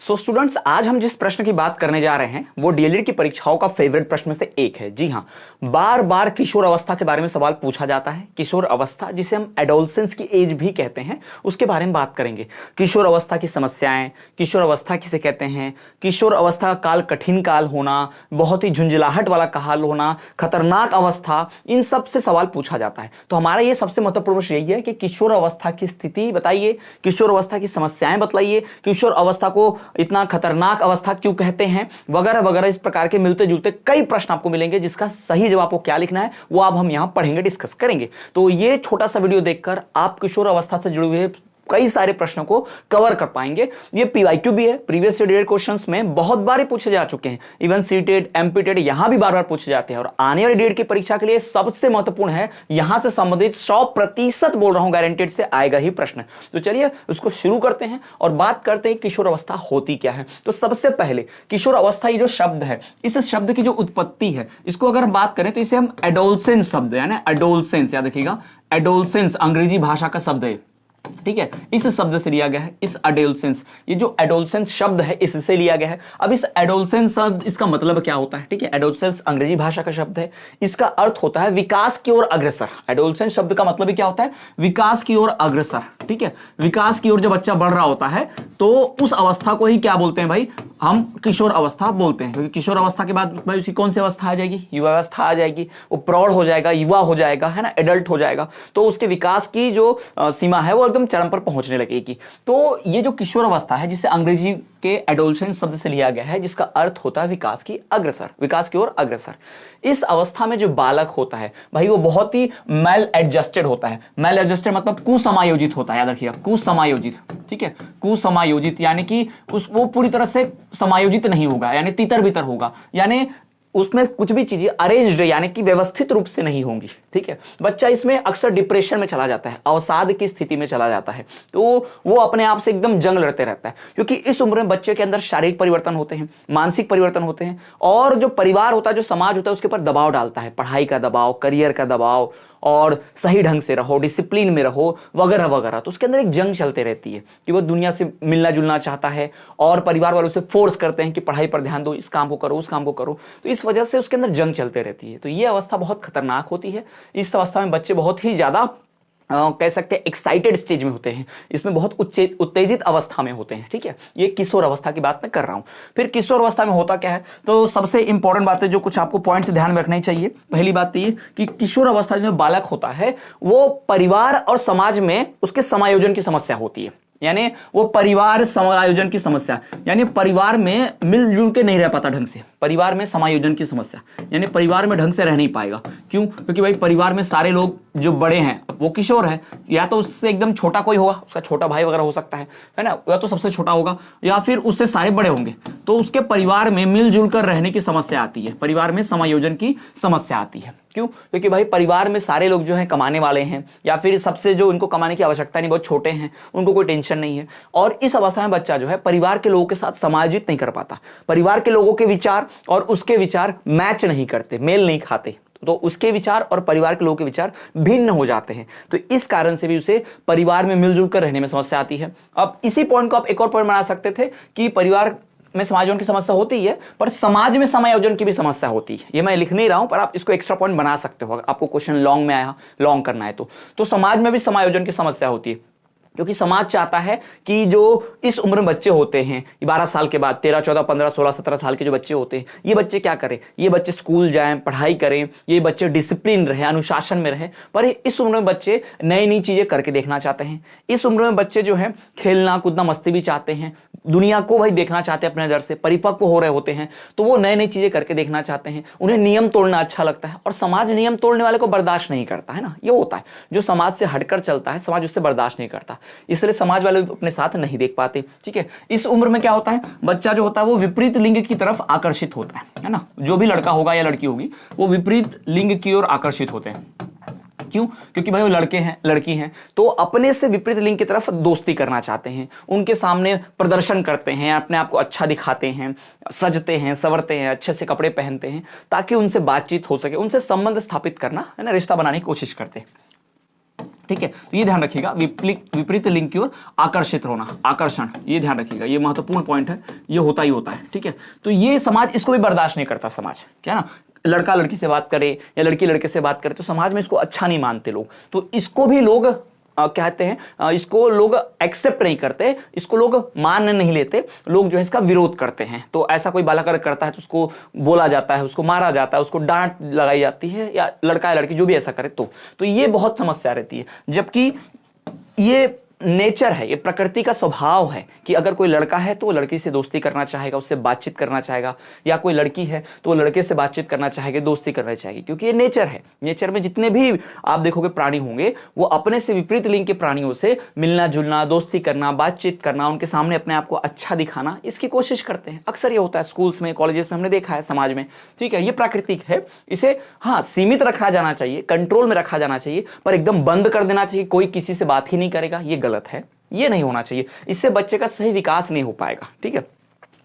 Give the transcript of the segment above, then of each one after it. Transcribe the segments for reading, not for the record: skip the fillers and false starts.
So students, आज हम जिस प्रश्न की बात करने जा रहे हैं वो डीएलएड की परीक्षाओं का फेवरेट प्रश्न में से एक है। जी हाँ, बार बार किशोर अवस्था के बारे में सवाल पूछा जाता है। किशोर अवस्था, जिसे हम एडोलसेंस की एज भी कहते हैं, उसके बारे में बात करेंगे। किशोर अवस्था की समस्याएं, किशोर अवस्था किसे कहते हैं, किशोर अवस्था का काल कठिन काल होना, बहुत ही झुंझलाहट वाला काल होना, खतरनाक अवस्था, इन सब से सवाल पूछा जाता है। तो हमारा ये सबसे महत्वपूर्ण प्रश्न यही है कि किशोर अवस्था की स्थिति बताइए, किशोर अवस्था की समस्याएं बतलाइए, किशोर अवस्था को इतना खतरनाक अवस्था क्यों कहते हैं, वगैरह वगैरह। इस प्रकार के मिलते जुलते कई प्रश्न आपको मिलेंगे, जिसका सही जवाब को क्या लिखना है वो अब हम यहां पढ़ेंगे, डिस्कस करेंगे। तो ये छोटा सा वीडियो देखकर आप किशोर अवस्था से जुड़े हुए कई सारे प्रश्नों को कवर कर पाएंगे। ये पीवाईक्यू भी है, प्रीवियस ईयर क्वेश्चंस में बहुत बार पूछे जा चुके हैं। इवन सीटेड, एमपीटेड यहां भी बार बार पूछे जाते हैं। और आने वाली डेट की परीक्षा के लिए सबसे महत्वपूर्ण है, यहां से संबंधित 100% बोल रहा हूं, गारंटेड से आएगा ही प्रश्न। तो चलिए उसको शुरू करते हैं और बात करते हैं किशोर अवस्था होती क्या है। तो सबसे पहले किशोर अवस्था, ये जो शब्द है, इस शब्द की जो उत्पत्ति है, इसको अगर बात करें तो इसे हम एडोलसेंस शब्द है ना, एडोलसेंस याद रखिएगा, एडोलसेंस अंग्रेजी भाषा का शब्द है, ठीक है, इस शब्द से लिया गया है। इस एडोलसेंस, ये जो एडोलसेंस शब्द है, इससे लिया गया है। अब इस एडोलसेंस शब्द, इसका मतलब क्या होता है, ठीक है, एडोलसेंस अंग्रेजी भाषा का शब्द है, इसका अर्थ होता है विकास की ओर अग्रसर। एडोलसेंस शब्द का मतलब क्या होता है, विकास की ओर अग्रसर, ठीक है, विकास की ओर जब बच्चा बढ़ रहा होता है तो उस अवस्था को ही क्या बोलते हैं भाई, हम किशोर अवस्था बोलते हैं। क्योंकि किशोर अवस्था के बाद भाई उसकी कौन सी अवस्था आ जाएगी, युवा अवस्था आ जाएगी, वो प्रौढ़ हो जाएगा, युवा हो जाएगा, है ना, एडल्ट हो जाएगा। तो उसके विकास की जो सीमा है वो एकदम चरम पर पहुंचने लगेगी। तो ये जो किशोर अवस्था है, जिसे अंग्रेजी के एडोलसेंस शब्द से लिया गया है, जिसका अर्थ होता है विकास की अग्रसर, विकास की ओर अग्रसर। इस अवस्था में जो बालक होता है भाई, वो बहुत ही मेल एडजस्टेड होता है। मेल एडजस्टेड मतलब कुसमायोजित होता है, याद रखिएगा, कुसमायोजित, ठीक है, कुसमायोजित यानी कि वो पूरी तरह से समायोजित नहीं होगा, यानी तितर बितर होगा, यानी उसमें कुछ भी चीजें अरेंज्ड यानी कि व्यवस्थित रूप से नहीं होंगी, ठीक है। बच्चा इसमें अक्सर डिप्रेशन में चला जाता है, अवसाद की स्थिति में चला जाता है, तो वो अपने आप से एकदम जंग लड़ते रहता है। क्योंकि इस उम्र में बच्चे के अंदर शारीरिक परिवर्तन होते हैं, मानसिक परिवर्तन होते हैं, और जो परिवार होता है, जो समाज होता है, उसके ऊपर दबाव डालता है, पढ़ाई का दबाव, करियर का दबाव, और सही ढंग से रहो, डिसिप्लिन में रहो, वगैरह वगैरह। तो उसके अंदर एक जंग चलते रहती है कि वो दुनिया से मिलना जुलना चाहता है, और परिवार वालों से फोर्स करते हैं कि पढ़ाई पर ध्यान दो, इस काम को करो, उस काम को करो। तो इस वजह से उसके अंदर जंग चलते रहती है। तो ये अवस्था बहुत खतरनाक होती है। इस अवस्था में बच्चे बहुत ही ज्यादा कह सकते हैं एक्साइटेड स्टेज में होते हैं, इसमें बहुत उत्तेजित अवस्था में होते हैं, ठीक है। ये किशोर अवस्था की बात मैं कर रहा हूं। फिर किशोर अवस्था में होता क्या है, तो सबसे इंपॉर्टेंट बात है जो कुछ आपको पॉइंट्स ध्यान में रखना ही चाहिए। पहली बात तो ये कि किशोर अवस्था में बालक होता है, वो परिवार और समाज में उसके समायोजन की समस्या होती है। यानी वो परिवार समायोजन की समस्या, यानी परिवार में मिलजुल के नहीं रह पाता ढंग से, परिवार में समायोजन की समस्या, यानी परिवार में ढंग से रह नहीं पाएगा। क्यों? क्योंकि भाई परिवार में सारे लोग जो बड़े हैं वो किशोर है, या तो उससे एकदम छोटा कोई होगा, उसका छोटा भाई वगैरह हो सकता है ना, या तो सबसे छोटा होगा, या फिर उससे सारे बड़े होंगे। तो उसके परिवार में मिलजुल कर रहने की समस्या आती है, परिवार में समायोजन की समस्या आती है। क्यों? क्योंकि भाई परिवार में सारे लोग जो हैं कमाने वाले हैं, या फिर सबसे जो उनको कमाने की आवश्यकता नहीं, बहुत छोटे हैं, उनको कोई टेंशन नहीं है। और इस अवस्था में बच्चा जो है परिवार के लोगों के साथ समायोजित नहीं कर पाता, परिवार के लोगों के विचार और उसके विचार मैच नहीं करते, मेल नहीं खाते, तो उसके विचार और परिवार के लोगों के विचार भिन्न हो जाते हैं। तो इस कारण से भी उसे परिवार में मिलजुल कर रहने में समस्या आती है। अब इसी पॉइंट को आप एक और पॉइंट बना सकते थे कि परिवार में समायोजन की समस्या होती है, पर समाज में समायोजन की भी समस्या होती है। ये मैं लिख नहीं रहा हूं, पर आप इसको एक्स्ट्रा पॉइंट बना सकते हो, अगर आपको क्वेश्चन लॉन्ग में आया, लॉन्ग करना है तो समाज में भी समायोजन की समस्या होती है। क्योंकि समाज चाहता है कि जो इस उम्र में बच्चे होते हैं, 12 साल के बाद, 13, 14, 15, 16, 17 साल के जो बच्चे होते हैं, ये बच्चे क्या करें, ये बच्चे स्कूल जाएं, पढ़ाई करें, ये बच्चे डिसिप्लिन रहे, अनुशासन में रहे। पर इस उम्र में बच्चे नई नई चीजें करके देखना चाहते हैं। इस उम्र में बच्चे जो है खेलना कूदना मस्ती भी चाहते हैं, दुनिया को भाई देखना चाहते हैं, अपने नजर से परिपक्व हो रहे होते हैं, तो वो नई नई चीजें करके देखना चाहते हैं। उन्हें नियम तोड़ना अच्छा लगता है, और समाज नियम तोड़ने वाले को बर्दाश्त नहीं करता है ना। ये होता है, जो समाज से हटकर चलता है, समाज उससे बर्दाश्त नहीं करता, इसलिए समाज वाले अपने साथ नहीं देख पाते, ठीक है। इस उम्र में क्या होता है, बच्चा जो होता है वो विपरीत लिंग की तरफ आकर्षित होता है ना। जो भी लड़का होगा या लड़की होगी, वो विपरीत लिंग की ओर आकर्षित होते हैं। क्यों? क्योंकि भाई वो लड़के हैं, लड़की हैं, तो अपने से विपरीत लिंग की तरफ दोस्ती करना चाहते हैं, उनके सामने प्रदर्शन करते हैं, अपने आप को अच्छा दिखाते हैं, सजते हैं, संवरते हैं, अच्छे से कपड़े पहनते हैं, ताकि उनसे बातचीत हो सके, उनसे संबंध स्थापित करना है ना, रिश्ता बनाने की कोशिश करते हैं। ठीक है, तो ये ध्यान रखिएगा, विपरीत लिंग की ओर आकर्षित होना, आकर्षण, ये ध्यान रखिएगा, ये महत्वपूर्ण पॉइंट है, ये होता ही होता है। ठीक है, तो ये समाज इसको भी बर्दाश्त नहीं करता, समाज क्या ना, लड़का लड़की से बात करे या लड़की लड़के से बात करे तो समाज में इसको अच्छा नहीं मानते लोग, तो इसको भी लोग कहते हैं, इसको लोग एक्सेप्ट नहीं करते, इसको लोग मान नहीं लेते, लोग जो है इसका विरोध करते हैं। तो ऐसा कोई बालक अगर करता है तो उसको बोला जाता है, उसको मारा जाता है, उसको डांट लगाई जाती है, या लड़का या लड़की जो भी ऐसा करे तो ये बहुत समस्या रहती है। जबकि ये नेचर है, ये प्रकृति का स्वभाव है कि अगर कोई लड़का है तो वो लड़की से दोस्ती करना चाहेगा, उससे बातचीत करना चाहेगा, या कोई लड़की है तो वो लड़के से बातचीत करना चाहेगी, दोस्ती करना चाहेगी, क्योंकि ये नेचर है। नेचर में जितने भी आप देखोगे प्राणी होंगे वो अपने से विपरीत लिंग के प्राणियों से मिलना जुलना, दोस्ती करना, बातचीत करना, उनके सामने अपने आप को अच्छा दिखाना, इसकी कोशिश करते हैं। अक्सर ये होता है स्कूल्स में, कॉलेजेस में, हमने देखा है समाज में। ठीक है, ये प्राकृतिक है, इसे हाँ सीमित रखा जाना चाहिए, कंट्रोल में रखा जाना चाहिए, पर एकदम बंद कर देना चाहिए, कोई किसी से बात ही नहीं करेगा, ये गलत है, ये नहीं होना चाहिए। इससे बच्चे का सही विकास नहीं हो पाएगा। ठीक है,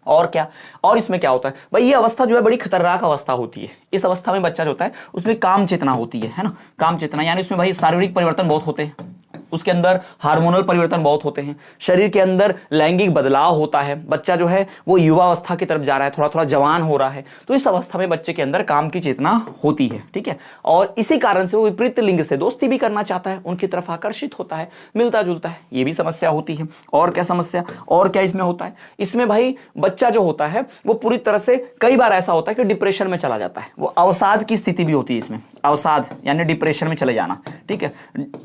और क्या, और इसमें क्या होता है भाई, ये अवस्था जो है बड़ी खतरनाक अवस्था होती है। इस अवस्था में बच्चा जो होता है उसमें काम चेतना होती है ना, काम चेतना, यानी उसमें भाई शारीरिक परिवर्तन बहुत होते हैं, उसके अंदर हार्मोनल परिवर्तन बहुत होते हैं, शरीर के अंदर लैंगिक बदलाव होता है, बच्चा जो है वो युवा अवस्था की तरफ जा रहा है, थोड़ा थोड़ा जवान हो रहा है, तो इस अवस्था में बच्चे के अंदर काम की चेतना होती है। ठीक है, और इसी कारण से वो विपरीत लिंग से दोस्ती भी करना चाहता है, उनकी तरफ आकर्षित होता है, मिलता जुलता है, ये भी समस्या होती है। और क्या समस्या, और क्या इसमें होता है, इसमें भाई बच्चा जो होता है वो पूरी तरह से, कई बार ऐसा होता है कि डिप्रेशन में चला जाता है, वो अवसाद की स्थिति भी होती है इसमें, अवसाद यानी डिप्रेशन में चले जाना। ठीक है,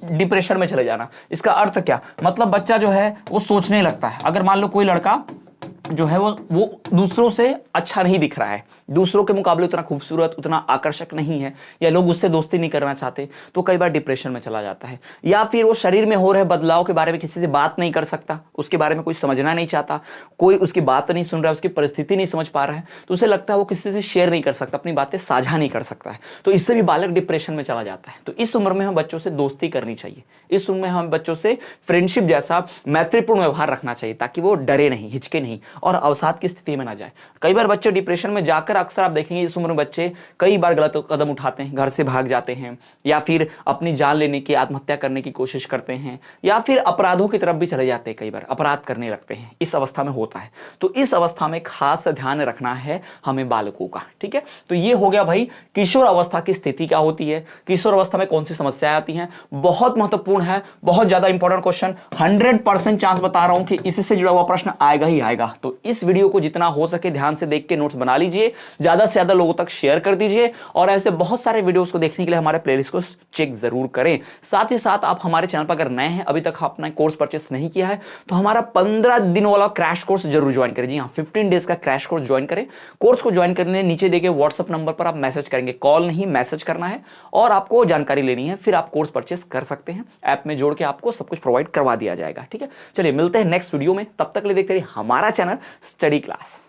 डिप्रेशन में चले जाना, इसका अर्थ क्या, मतलब बच्चा जो है वो सोचने लगता है। अगर मान लो कोई लड़का जो है वो दूसरों से अच्छा नहीं दिख रहा है, दूसरों के मुकाबले उतना खूबसूरत, उतना आकर्षक नहीं है, या लोग उससे दोस्ती नहीं करना चाहते, तो कई बार डिप्रेशन में चला जाता है। या फिर वो शरीर में हो रहे बदलाव के बारे में किसी से बात नहीं कर सकता, उसके बारे में कोई समझना नहीं चाहता, कोई उसकी बात नहीं सुन रहा है, उसकी परिस्थिति नहीं समझ पा रहा है, तो उसे लगता है वो किसी से शेयर नहीं कर सकता, अपनी बातें साझा नहीं कर सकता है, तो इससे भी बालक डिप्रेशन में चला जाता है। तो इस उम्र में हम बच्चों से दोस्ती करनी चाहिए, इस उम्र में हम बच्चों से फ्रेंडशिप जैसा मैत्रीपूर्ण व्यवहार रखना चाहिए, ताकि वो डरे नहीं, हिचके नहीं और अवसाद की स्थिति में ना जाए। कई बार बच्चे डिप्रेशन में जाकर, अक्सर आप देखेंगे इस उम्र में बच्चे कई बार गलत कदम उठाते हैं, घर से भाग जाते हैं, या फिर अपनी जान लेने की, आत्महत्या करने की कोशिश करते हैं, या फिर अपराधों की तरफ भी चले जाते हैं, कई बार अपराध करने लगते हैं, इस अवस्था में होता है। तो इस अवस्था में खास ध्यान रखना है हमें बालकों का। ठीक है, तो ये हो गया भाई किशोर अवस्था की स्थिति क्या होती है, किशोर अवस्था में कौन सी समस्याएं आती हैं, बहुत महत्वपूर्ण है, बहुत ज्यादा इंपॉर्टेंट क्वेश्चन, 100% चांस बता रहा हूं कि इससे जुड़ा हुआ प्रश्न आएगा ही आएगा। तो इस वीडियो को जितना हो सके ध्यान से देख के नोट्स बना लीजिए, ज्यादा से ज्यादा लोगों तक शेयर कर दीजिए, और ऐसे बहुत सारे वीडियोस को देखने के लिए हमारे प्लेलिस्ट को चेक जरूर करें। साथ ही साथ आप हमारे चैनल पर अगर नए हैं, अभी तक अपना कोर्स परचेस नहीं किया है, तो हमारा 15 दिन वाला क्रैश कोर्स जरूर ज्वाइन करें। जी हाँ, 15 डेज का क्रैश कोर्स ज्वाइन करें। कोर्स को ज्वाइन करने नीचे देखे व्हाट्सएप नंबर पर आप मैसेज करेंगे, कॉल नहीं मैसेज करना है, और आपको जानकारी लेनी है, फिर आप कोर्स परचेस कर सकते हैं। ऐप में जोड़ के आपको सब कुछ प्रोवाइड करवा दिया जाएगा। ठीक है, चलिए मिलते हैं नेक्स्ट वीडियो में, तब तक ले देखते रहिए हमारा चैनल स्टडी क्लास।